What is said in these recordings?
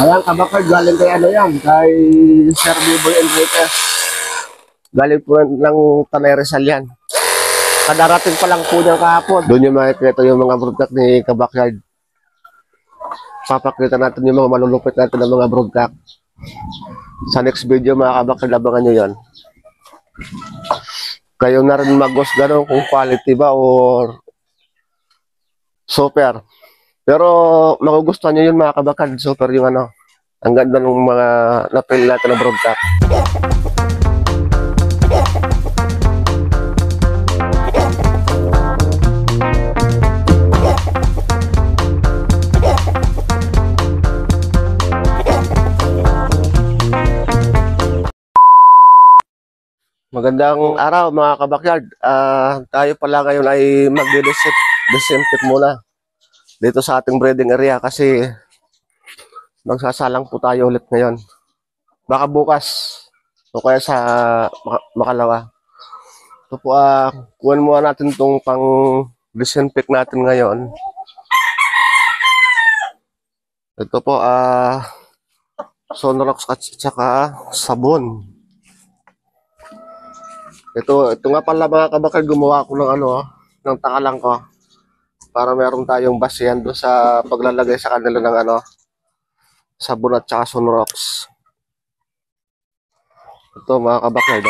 Ayan, kabakard, galing kay ano yan, kay Sir Biboy Enriquez. Galing po ng Tanay Rizal yan. Kadarating pa lang po niya kahapon. Doon yung makikita yung mga broadcast ni Kabakard. Papakita natin yung mga malulupit natin ng mga broadcast. Sa next video mga Kabakard, abangan nyo yan. Kayo na rin mag-gano'n kung quality ba or super. Pero magugustuhan nyo yun mga Kabakard, super yung ano. Ang ganda ng mga napili natin na broadcast. Magandang araw mga kabakyard. Tayo pala ngayon ay mag-disinfect muna dito sa ating breeding area kasi magsasalang po tayo ulit ngayon. Baka bukas o kaya sa makalawa. Ito po, kuhan muna natin itong pang-disinfect natin ngayon. Ito po, Sonrox at saka sabon. Ito nga pala mga kabakard, gumawa ko ng ng takalang ko para meron tayong basihan doon sa paglalagay sa kanila ng sabon at saka Sonrox. Ito mga kabakard,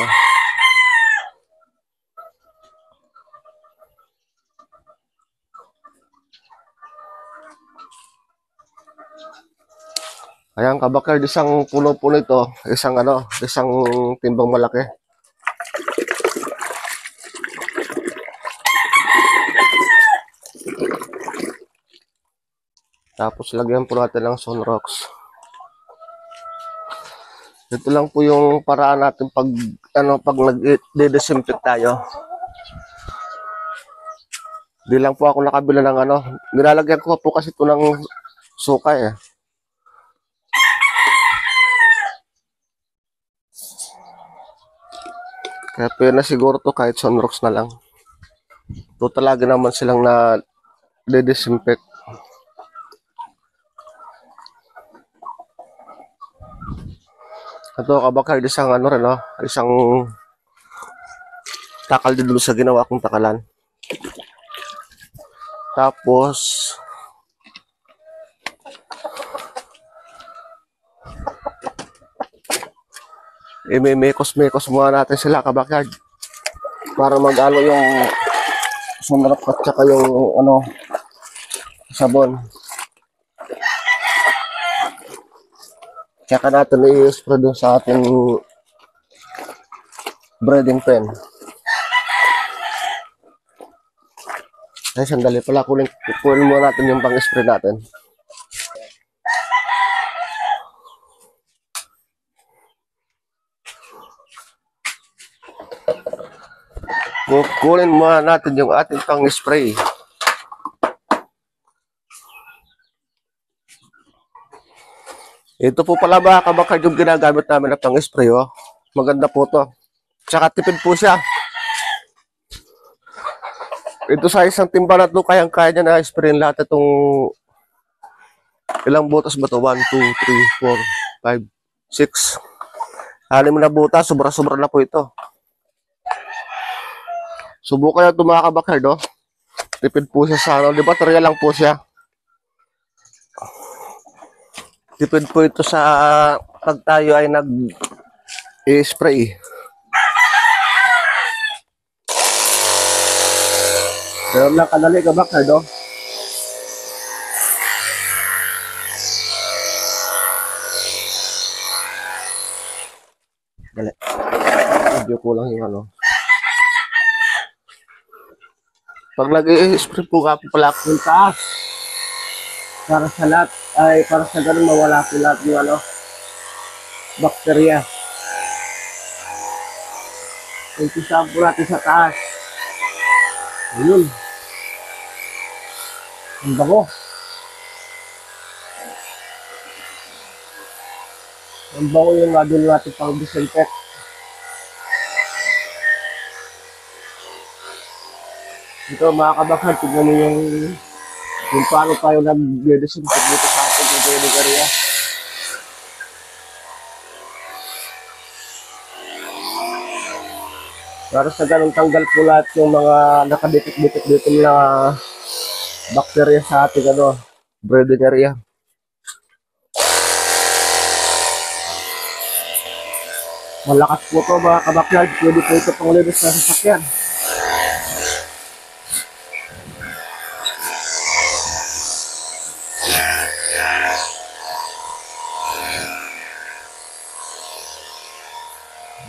Ayan kabakard, isang puno po nito, isang timbang malaki. Tapos lagyan po natin ng Sonrox. Ito lang po yung paraan natin pag nag-disinfect tayo. Di lang po ako nakabila ng nilalagyan ko po kasi ito ng suka eh. Kaya pwede na siguro to kahit Sonrox na lang. Ito talaga naman silang na disinfect. Ito kabakard, isang isang takal din sa ginawa kong takalan. Tapos mekos muna natin sila kabakard para mag-alo yung Sonrox at saka yung sabon. Tsaka natin i-spray doon sa ating breeding pen. Ay, sandali pala. Kunin muna natin yung pang-spray natin. Kunin muna natin yung ating pang-spray. Ito po pala mga kabakard yung ginagamit namin na pang-spray. Maganda po to. Tsaka tipid po siya. Ito sa isang timba na ito, kayang-kaya niya na spray lahat itong ilang butas ba ito? 1, 2, 3, 4, 5, 6. 6 na butas. Sobra-sobra na po ito. Subukan na ito mga kabakard. Tipid po siya sa di ba? Baterya lang po siya. Tipid po ito sa pag tayo ay nag-spray. Pero lang kadali kabakard, Dali. Video ko lang yung Pag nag-i-spray po ka pala kung taas. Para sa lahat, para sa ganun mawala po lahat yung bakterya. Umpisahan po natin sa taas. Ayun. Ang bango. Ang bango yung doon natin pang disinfect. Ito mga kabakard, tignan mo yung paano tayo nag-disinfect dito sa ating breeding area. Para sa ganun tanggal po lahat yung mga nakadikit-dikit dito na bacteria sa ating breeding area. Malakas po to mga kabakyard. Pwede po ito pang linis na sasakyan.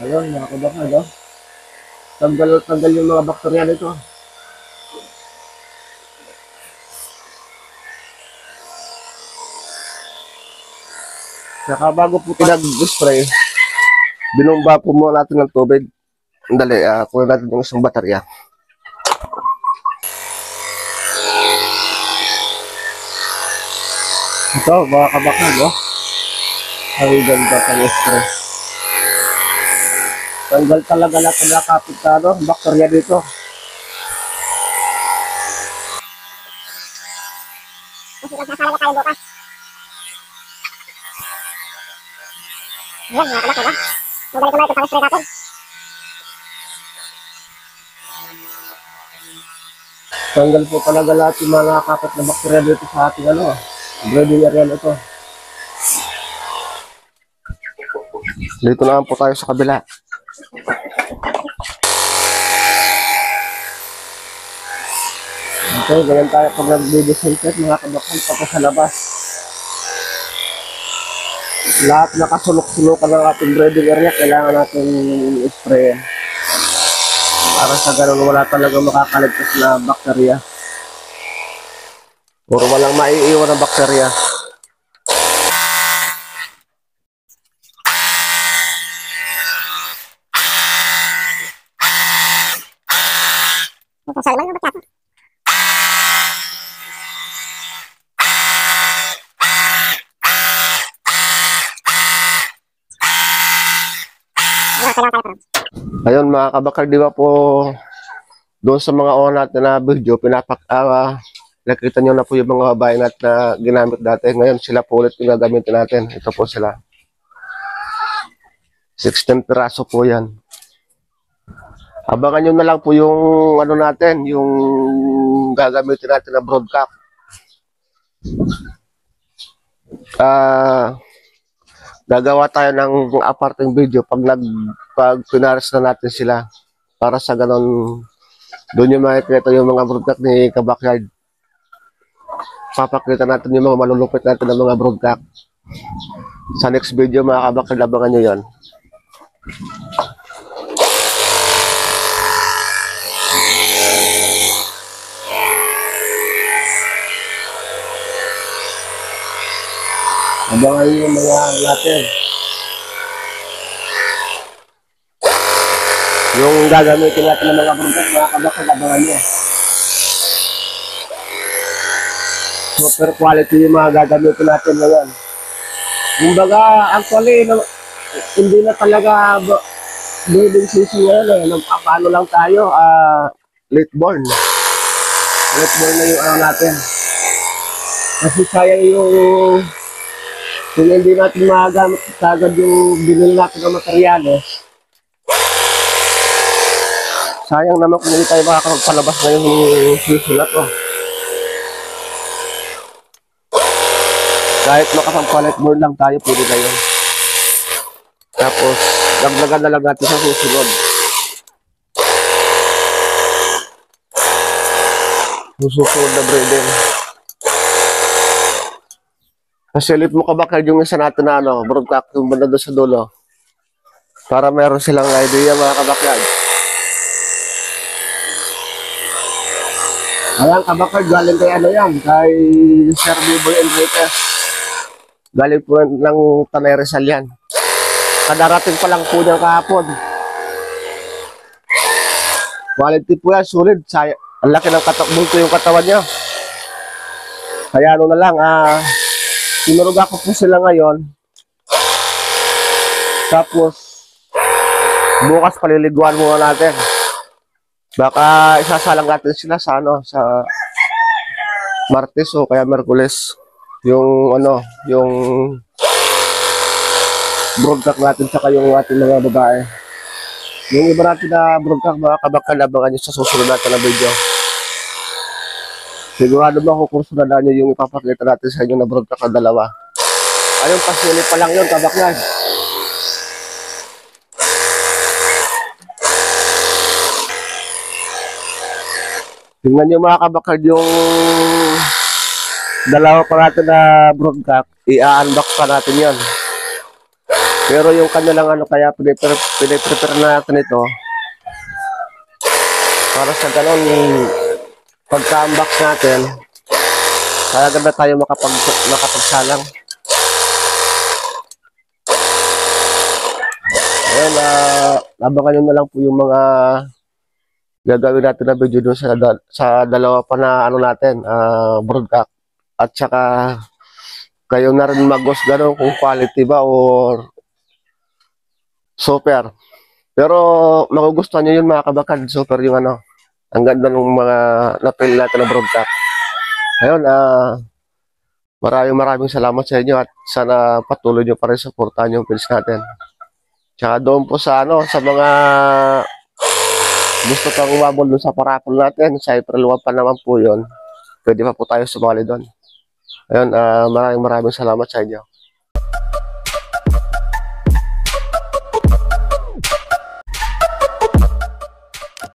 Ayun mga kabakyard. Tanggal yung mga bakterya nito. Saka bago po pinag-spray, binomba po muna natin ng tubig. Dali, kunin natin yung isang baterya. Ito, mga kabakyard, ang ganda ng spray. Tanggal talaga lahat ng nakapit na bakterya dito. Masasalaga tayo bukas. Ayan, mga kabakyard, magalit naman ito pang spray natin. Tanggal po talaga lahat yung mga nakakapit na bakterya dito sa ating breeding area na ito. Dito naman po tayo sa kabila. Okay, ganyan tayo pag nag-disinfect mga kabakyard tapos sa labas. Lahat nakasulok-sulokan ng ating breeding area, kailangan natin i-spray. Para sa ganun wala talagang makakaligtas na bakterya. Puro walang maiiwan ng bakterya. Salman yung bakterya. Ayun mga kabakyard, di ba po doon sa mga una natin na video, nakita nyo na po yung mga babae natin na ginamit dati. Ngayon sila po ulit yung gagamitin natin. Ito po sila. 16 piraso po yan. Abangan nyo na lang po yung natin, yung gagamitin natin na broadcast. Gagawa tayo ng aparting video pag pinares na natin sila. Para sa ganon, doon yung makikita yung mga broadcast ni Kabakyard. Papakita natin yung mga malulupit natin ng mga broadcast. Sa next video mga Kabakyard, abangan nyo yan. Abangan nyo yung mga natin. Yung gagamitin natin ng mga broadcast mga Kabakyard, abangan nyo. Super quality yung mga gagamitin natin ngayon. Kumbaga, actually, hindi na talaga breeding season ngayon Paano lang tayo, late born. Late born na yung natin. Kasi sayang kung hindi natin magamit agad yung binili natin ng materyales, sayang naman kung hindi tayo makakapalabas ngayong season na to. Kahit makapag-pallet board lang tayo, pwede na yun. Tapos, dagdagan na lang natin sa susunod. Susunod na breeding. Kasi ulit mo Kabakyard yung isa natin na broadcast yung banda doon sa dulo. Para meron silang idea mga Kabakyard. Ayan Kabakyard, galing kay yan, kay Sir Biboy Enriquez. Galing po ng Tanay Rizal yan. Kadarating pa lang po niya kahapon. Quality po yan, sulit. Ang laki ng bulto yung katawan niya. Kaya na lang, sinuruga ko po sila ngayon. Tapos, bukas paliliguan muna natin. Baka isasalang natin sila sa sa Martes o kaya Merkules. Yung broadcast natin saka yung ating mga babae. Yung iba natin na broadcast, mga kabakal, abangan nyo sa susunod natin na video. Sigurado ba kukursunan nyo yung ipapakita natin sa inyo na broadcast na dalawa. Ayun, pasilip pa lang yun, kabakal. Tingnan nyo mga kabakal yung dalawa pa natin na broadcast, i-unbox pa natin yon. Pero yung kanilang ano, kaya piniprepare na natin ito para sa ganon pagka-unbox natin, kaya ganda tayo makapagsalang. Ayun, abangan nyo na lang po yung mga gagawin natin na video doon sa dalawa pa na ano natin, broadcast. At saka kayo na rin mag-gano'n kung quality ba or super. Pero magugustuhan nyo yun mga kabakal, super yung ano. Ang ganda ng mga napil natin na broadcast. Ayun, maraming salamat sa inyo at sana patuloy nyo pa rin supportahan yung page natin. Tsaka doon po sa ano, sa mga gusto pang umabol doon sa parapol natin, sa April 1 pa naman po yun. Pwede pa po tayo sumali doon. Ayun, maraming salamat sa inyo.